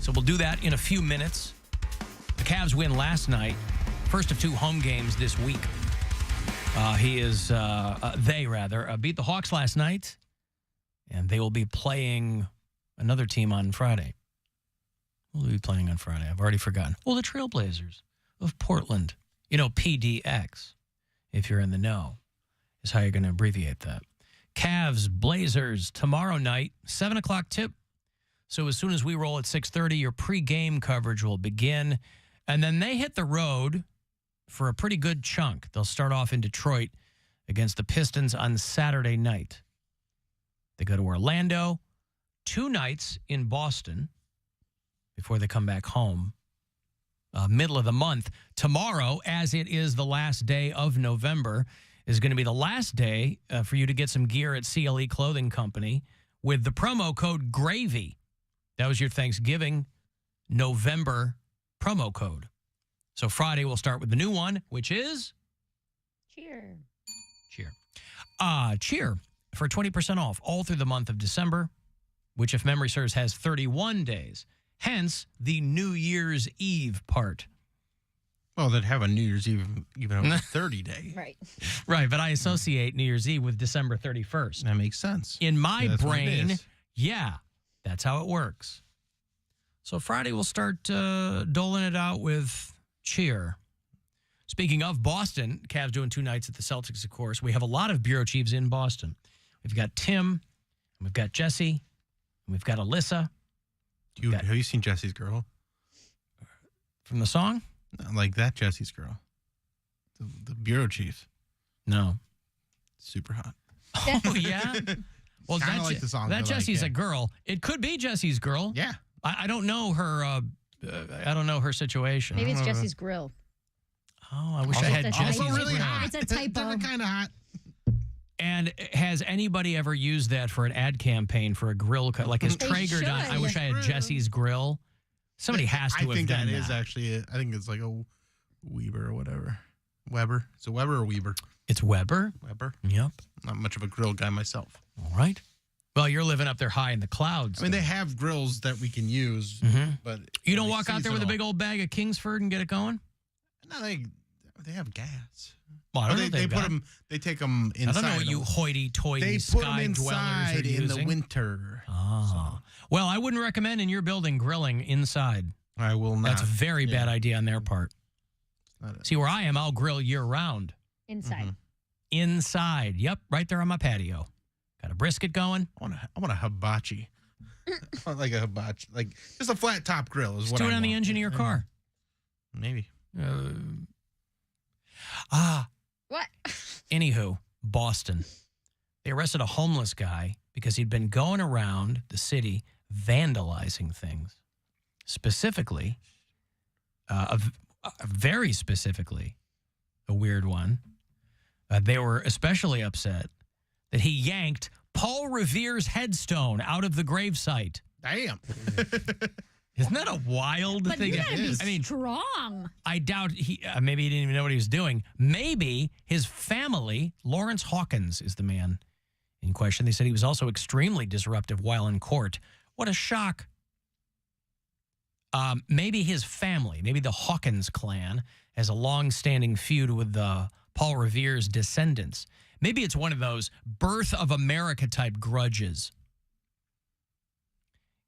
So we'll do that in a few minutes. The Cavs win last night. First of 2 home games this week. They beat the Hawks last night. And they will be playing another team on Friday. Who will they be playing on Friday? I've already forgotten. Well, the Trailblazers of Portland. You know, PDX, if you're in the know, is how you're going to abbreviate that. Cavs, Blazers, tomorrow night, 7 o'clock tip. So as soon as we roll at 6:30, your pregame coverage will begin. And then they hit the road for a pretty good chunk. They'll start off in Detroit against the Pistons on Saturday night. They go to Orlando, 2 nights in Boston before they come back home. Middle of the month. Tomorrow, as it is the last day of November, is going to be the last day for you to get some gear at CLE Clothing Company with the promo code GRAVY. That was your Thanksgiving November promo code. So Friday, we'll start with the new one, which is? Cheer. Cheer for 20% off all through the month of December, which, if memory serves, has 31 days. Hence, the New Year's Eve part. Well, they'd have a New Year's Eve even over 30 days. Right. Right, but I associate New Year's Eve with December 31st. That makes sense. In my brain, what yeah, that's how it works. So Friday, we'll start doling it out with cheer. Speaking of Boston, Cavs doing 2 nights at the Celtics, of course. We have a lot of bureau chiefs in Boston. We've got Tim, and we've got Jesse, and we've got Alyssa. Dude, have you seen Jesse's Girl? From the song? Like that Jesse's Girl. The bureau chief. No. Super hot. Oh, yeah? Well, Kinda like the song. That Jesse's a girl. It could be Jesse's girl. Yeah. I don't know her. I don't know her situation. Maybe it's Jesse's Grill. Oh, I wish Also, I had It's Jesse's Also really grill. hot. It's a typo. Kind of hot. And has anybody ever used that for an ad campaign for a grill cut? Like, has They Traeger done, I should. wish I had Jesse's Grill? Somebody has to have done that. I think that is actually I think it's like a Weber or whatever. Weber. Is it Weber or Weber? It's Weber. Weber. Yep. Not much of a grill guy myself. All right. Well, you're living up there high in the clouds. I mean, they have grills that we can use, but You don't walk out there with a big old bag of Kingsford and get it going? No, they have gas. Well, I don't know if they they've put got- them. They take them inside. I don't know what you hoity-toity They put sky them dwellers are inside in the using. winter. Oh. Well, I wouldn't recommend in your building grilling inside. I will not. That's a very bad idea on their part. Not See, where I am, I'll grill year-round. Inside. Inside. Yep, right there on my patio. Got a brisket going. I want a hibachi. I want like a hibachi, like just a flat top grill is Just what do I it on the want. engine of your car. Maybe. What? Anywho, Boston. They arrested a homeless guy because he'd been going around the city vandalizing things. Specifically, very specifically, a weird one. They were especially upset that he yanked Paul Revere's headstone out of the gravesite. Damn. Isn't that a wild But thing? you gotta be I mean, strong. I doubt maybe he didn't even know what he was doing. Maybe his family, Lawrence Hawkins is the man in question. They said he was also extremely disruptive while in court. What a shock. Maybe his family, maybe the Hawkins clan, has a long-standing feud with Paul Revere's descendants. Maybe it's one of those birth of America type grudges.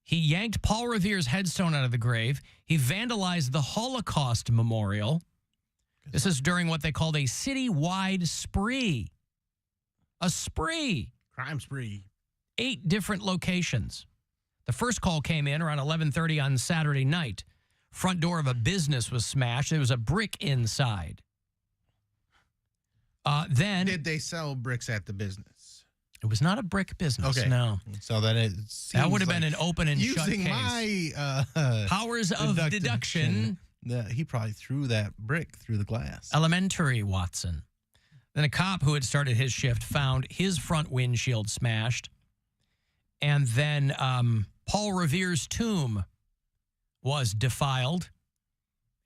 He yanked Paul Revere's headstone out of the grave. He vandalized the Holocaust Memorial. This is during what they called a citywide spree. A spree. Crime spree. 8 different locations. The first call came in around 11:30 on Saturday night. Front door of a business was smashed. There was a brick inside. Then Did they sell bricks at the business? it was not a brick business. Okay. No. So that That would have been an open and shut using case. my Powers of deduction. He probably threw that brick through the glass. Elementary, Watson. Then a cop who had started his shift found his front windshield smashed. And then Paul Revere's tomb was defiled.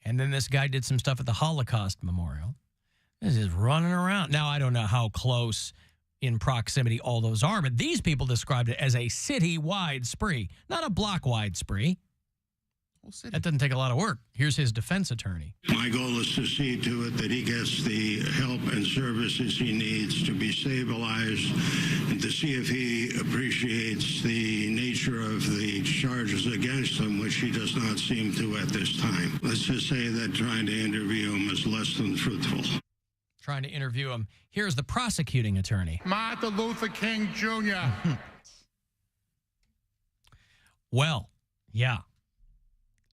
And then this guy did some stuff at the Holocaust Memorial. This is running around. Now, I don't know how close in proximity all those are, but these people described it as a city-wide spree, not a block-wide spree. Whole city. That doesn't take a lot of work. Here's his defense attorney. My goal is to see to it that he gets the help and services he needs to be stabilized and to see if he appreciates the nature of the charges against him, which he does not seem to at this time. Let's just say that trying to interview him is less than fruitful. Trying to interview him. Here's the prosecuting attorney. Martin Luther King Jr. Well, yeah.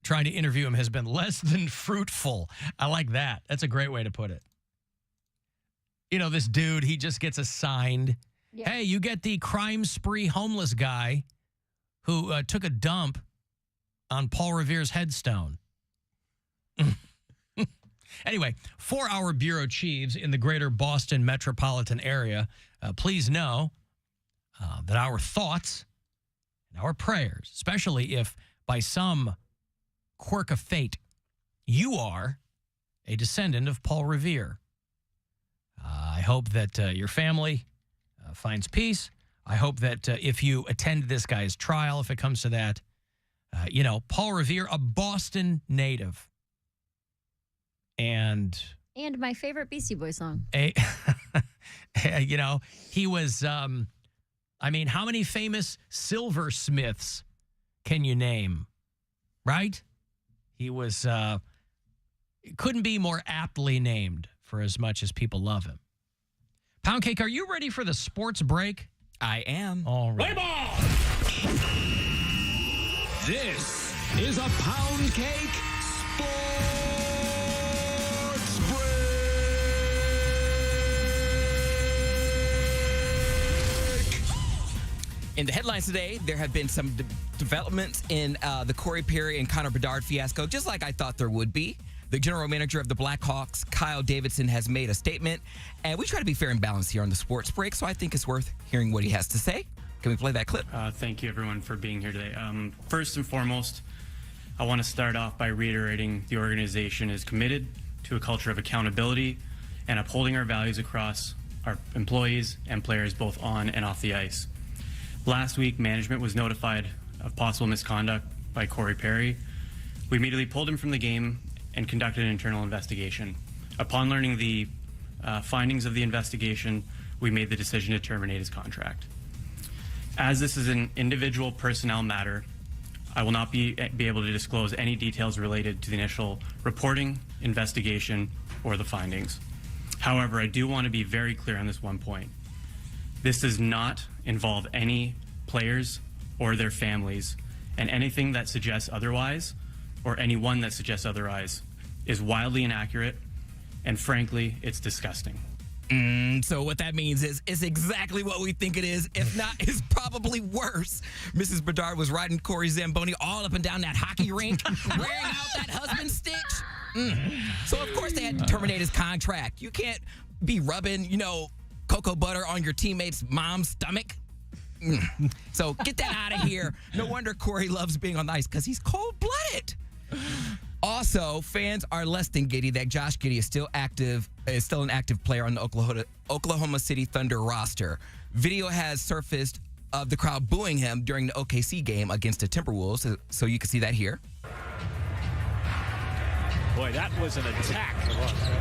Trying to interview him has been less than fruitful. I like that. That's a great way to put it. You know, this dude, he just gets assigned. Yeah. Hey, you get the crime spree homeless guy who took a dump on Paul Revere's headstone. Anyway, 4-hour bureau chiefs in the greater Boston metropolitan area, please know that our thoughts and our prayers, especially if by some quirk of fate, you are a descendant of Paul Revere. I hope that your family finds peace. I hope that if you attend this guy's trial, if it comes to that, Paul Revere, a Boston native. And my favorite Beastie Boys song. He was, how many famous silversmiths can you name? Right? He was, couldn't be more aptly named for as much as people love him. Poundcake, are you ready for the sports break? I am. All right. Play ball! This is a Poundcake Sports Break! In the headlines today, there have been some developments in the Corey Perry and Connor Bedard fiasco, just like I thought there would be. The general manager of the Blackhawks, Kyle Davidson, has made a statement, and we try to be fair and balanced here on the sports break, so I think it's worth hearing what he has to say. Can we play that clip? Thank you, everyone, for being here today. First and foremost, I want to start off by reiterating the organization is committed to a culture of accountability and upholding our values across our employees and players both on and off the ice. Last week, management was notified of possible misconduct by Corey Perry. We immediately pulled him from the game and conducted an internal investigation. Upon learning the findings of the investigation, we made the decision to terminate his contract. As this is an individual personnel matter, I will not be able to disclose any details related to the initial reporting, investigation, or the findings. However, I do want to be very clear on this one point. This does not involve any players or their families, and anything that suggests otherwise, or anyone that suggests otherwise, is wildly inaccurate, and frankly, it's disgusting. So what that means is it's exactly what we think it is. If not, it's probably worse. Mrs. Bedard was riding Corey Zamboni all up and down that hockey rink, wearing out that husband stitch. So, of course, they had to terminate his contract. You can't be rubbing, cocoa butter on your teammate's mom's stomach. So get that out of here. No wonder Corey loves being on the ice, because he's cold-blooded. Also, fans are less than giddy that Josh Giddey is still an active player on the Oklahoma City Thunder roster. Video has surfaced of the crowd booing him during the OKC game against the Timberwolves, so you can see that here. Boy, that was an attack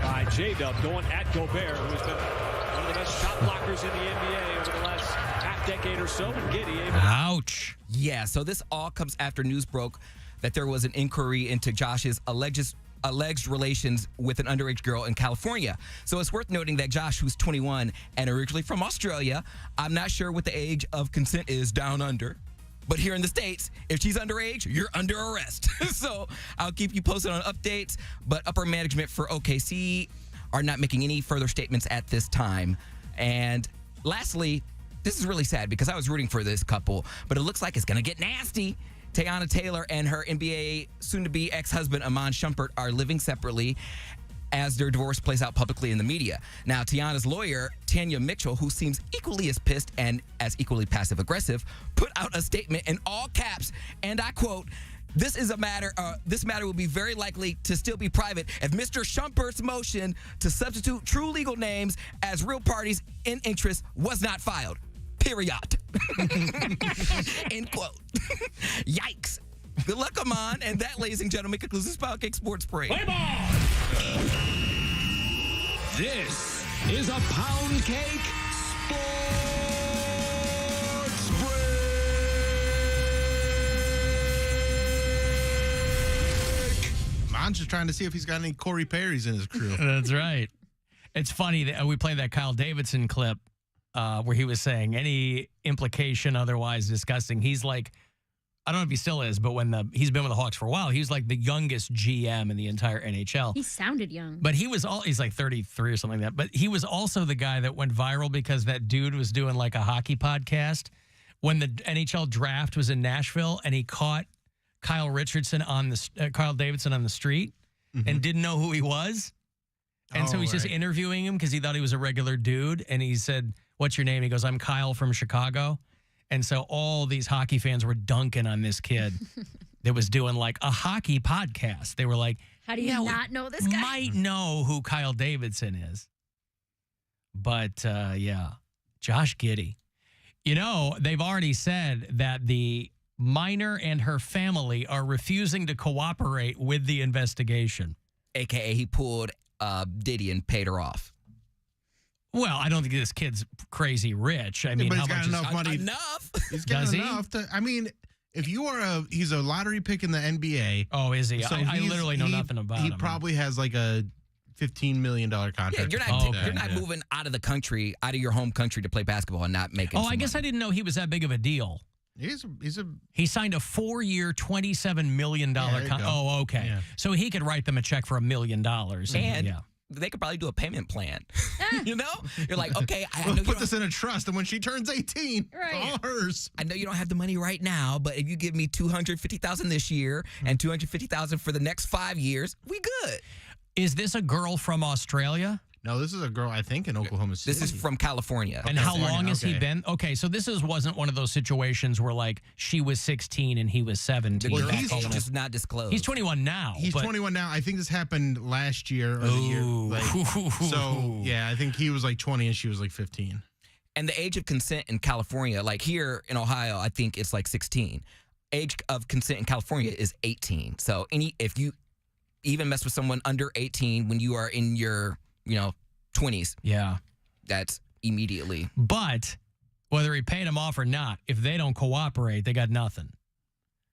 by J-Dub going at Gobert, who has been one of the best shot blockers in the NBA over the last half-decade or so. And Giddey able to... Ouch. Yeah, so this all comes after news broke that there was an inquiry into Josh's alleged relations with an underage girl in California. So it's worth noting that Josh, who's 21 and originally from Australia, I'm not sure what the age of consent is down under. But here in the States, if she's underage, you're under arrest. So I'll keep you posted on updates. But upper management for OKC are not making any further statements at this time. And lastly, this is really sad because I was rooting for this couple, but it looks like it's going to get nasty. Teyana Taylor and her NBA soon-to-be ex-husband, Iman Shumpert, are living separately as their divorce plays out publicly in the media. Now, Teyana's lawyer, Tanya Mitchell, who seems equally as pissed and as equally passive-aggressive, put out a statement in all caps, and I quote, this matter will be very likely to still be private if Mr. Shumpert's motion to substitute true legal names as real parties in interest was not filed. Period. End quote. Yikes. Good luck, Amon. And that, ladies and gentlemen, concludes this Poundcake Sports Parade. Play ball! This is a Poundcake Sports Break. Mon's just trying to see if he's got any Corey Perrys in his crew. That's right. It's funny that we played that Kyle Davidson clip where he was saying any implication otherwise disgusting. He's like, I don't know if he still is, but he's been with the Hawks for a while. He was like the youngest GM in the entire NHL. He sounded young. But he's like 33 or something like that. But he was also the guy that went viral because that dude was doing like a hockey podcast when the NHL draft was in Nashville, and he caught Kyle Davidson on the street and didn't know who he was. And so he's just interviewing him because he thought he was a regular dude. And he said, "What's your name?" He goes, "I'm Kyle from Chicago." And so all these hockey fans were dunking on this kid that was doing like a hockey podcast. They were like, how do you not know this guy? Might know who Kyle Davidson is. But yeah, Josh Giddey. You know, they've already said that the minor and her family are refusing to cooperate with the investigation. AKA he pulled Diddy and paid her off. Well, I don't think this kid's crazy rich. I mean, but how he's got much enough money. Enough. He's got Does he? enough to. I mean, if you are he's a lottery pick in the NBA. Oh, is he? So I literally know nothing about him. He probably has like a $15 million contract. Yeah, you're not moving out of the country, out of your home country to play basketball and not making. I guess money. I didn't know he was that big of a deal. He signed a 4-year, $27 million contract. Oh, okay. Yeah. So he could write them a check for $1 million. And they could probably do a payment plan. You know? You're like, okay, I know put this in a trust, and when she turns 18, right. it's all hers. I know you don't have the money right now, but if you give me $250,000 this year and $250,000 for the next 5 years, we good. Is this a girl from Australia? No, this is a girl, I think, in Oklahoma City. This is from California. And how long has he okay. been? Okay, so this wasn't one of those situations where like she was 16 and he was 17. The girl's he's age is not disclosed. He's 21 now. He's 21 now. I think this happened last year or the year. So, yeah, I think he was like 20 and she was like 15. And the age of consent in California, like here in Ohio, I think it's like 16. Age of consent in California is 18. So if you even mess with someone under 18 when you are in your 20s. Yeah. That's immediately. But whether he paid him off or not, if they don't cooperate, they got nothing.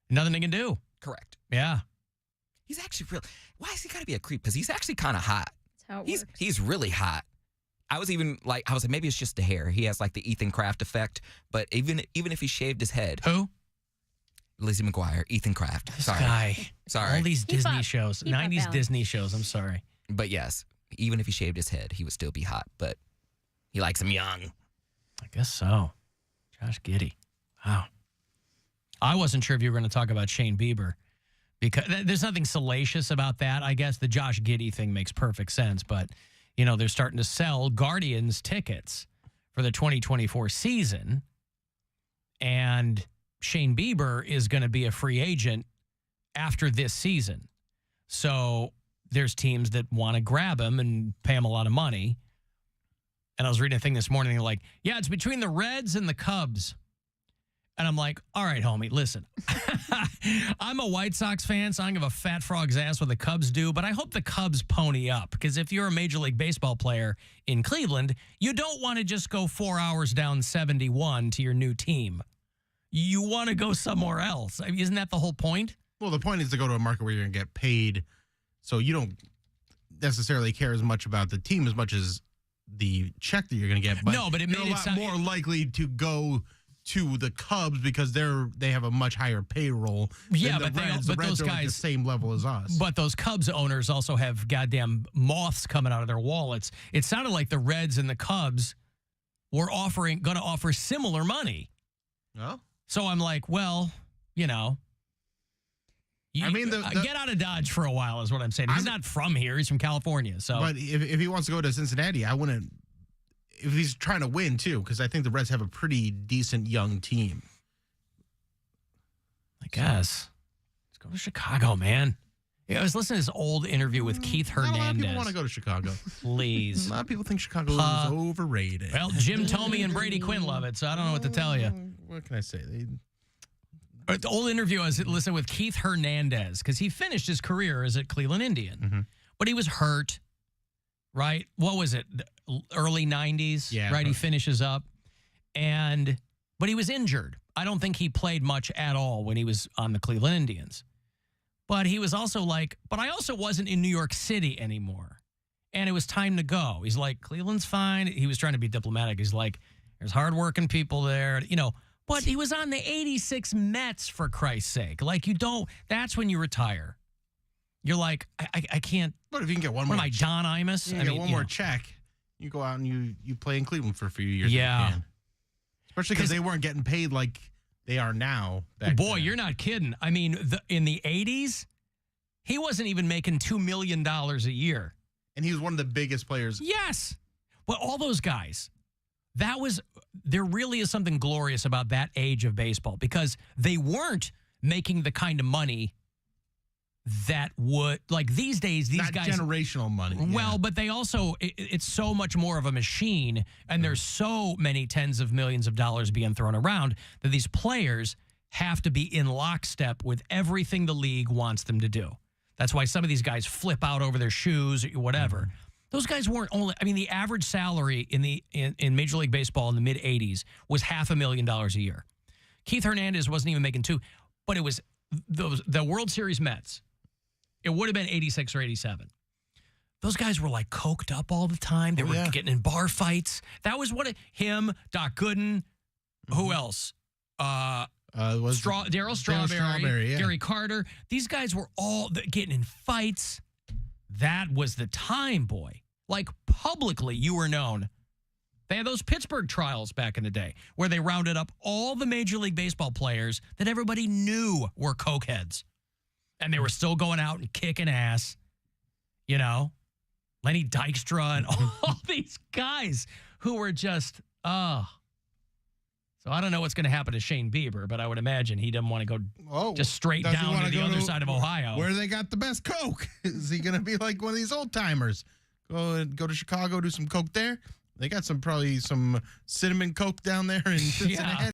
Nothing they can do. Correct. Yeah. He's actually real. Why has he got to be a creep? Because he's actually kind of hot. That's how it works. He's really hot. I was like, maybe it's just the hair. He has like the Ethan Kraft effect. But even if he shaved his head. Who? Lizzie McGuire, Ethan Kraft. This guy. Sorry. All these Disney shows. Keep up 90s balance. Disney shows. I'm sorry. But yes, even if he shaved his head, he would still be hot. But he likes him young. I guess so. Josh Giddey. Wow. I wasn't sure if you were going to talk about Shane Bieber because there's nothing salacious about that. I guess the Josh Giddey thing makes perfect sense. But, they're starting to sell Guardians tickets for the 2024 season. And Shane Bieber is going to be a free agent after this season. So there's teams that want to grab him and pay him a lot of money. And I was reading a thing this morning. They're like, yeah, it's between the Reds and the Cubs. And I'm like, all right, homie, listen. I'm a White Sox fan, so I don't give a fat frog's ass what the Cubs do, but I hope the Cubs pony up. Because if you're a Major League Baseball player in Cleveland, you don't want to just go 4 hours down 71 to your new team. You want to go somewhere else. I mean, isn't that the whole point? Well, the point is to go to a market where you're going to get paid, so you don't necessarily care as much about the team as much as the check that you're going to get. But no, but it made you're it a lot more likely to go to the Cubs because they have a much higher payroll. Yeah, than the but Reds. but the Reds those are like guys the same level as us. But those Cubs owners also have goddamn moths coming out of their wallets. It sounded like the Reds and the Cubs were going to offer similar money. Oh. So I'm like, well, get out of Dodge for a while is what I'm saying. He's not from here. He's from California. So, but if he wants to go to Cincinnati, I wouldn't. If he's trying to win too, because I think the Reds have a pretty decent young team. I guess let's go to Chicago, man. Yeah, I was listening to this old interview with Keith Hernandez. Not a lot of people want to go to Chicago. Please. A lot of people think Chicago is overrated. Well, Jim Tomey and Brady Quinn love it, so I don't know what to tell you. What can I say? The old interview I was listening with Keith Hernandez because he finished his career as a Cleveland Indian, but he was hurt. Right? What was it? The early 90s? Yeah. Right? He finishes up, but he was injured. I don't think he played much at all when he was on the Cleveland Indians. But he was also like, but I also wasn't in New York City anymore. And it was time to go. He's like, Cleveland's fine. He was trying to be diplomatic. He's like, there's hardworking people there, But he was on the 86 Mets, for Christ's sake. Like, that's when you retire. You're like, I can't. But if you can get one what more am I, Don Imus? You get one more check, you go out and you play in Cleveland for a few years. Yeah. If you can. Especially because they weren't getting paid like they are now. Back Boy, then. you're not kidding. I mean, in the 80s, he wasn't even making $2 million a year. And he was one of the biggest players. Yes. But all those guys, there really is something glorious about that age of baseball because they weren't making the kind of money that would, like these days, these Not guys. generational money. Well, but they also, it's so much more of a machine, and there's so many tens of millions of dollars being thrown around that these players have to be in lockstep with everything the league wants them to do. That's why some of these guys flip out over their shoes or whatever. Those guys weren't only, the average salary in Major League Baseball in the mid-'80s was $500,000 a year. Keith Hernandez wasn't even making $2 million, but it was the World Series Mets. It would have been 86 or 87. Those guys were like coked up all the time. They were getting in bar fights. That was him, Doc Gooden, who else? Darryl Strawberry, Gary Carter. These guys were all getting in fights. That was the time, boy. Like publicly, you were known. They had those Pittsburgh trials back in the day where they rounded up all the Major League Baseball players that everybody knew were cokeheads. And they were still going out and kicking ass, Lenny Dykstra and all these guys who were just, So I don't know what's going to happen to Shane Bieber, but I would imagine he doesn't want to go just straight down to the other side of Ohio. Where they got the best Coke. Is he going to be like one of these old timers? Go to Chicago, do some Coke there. They got probably some cinnamon Coke down there in Cincinnati.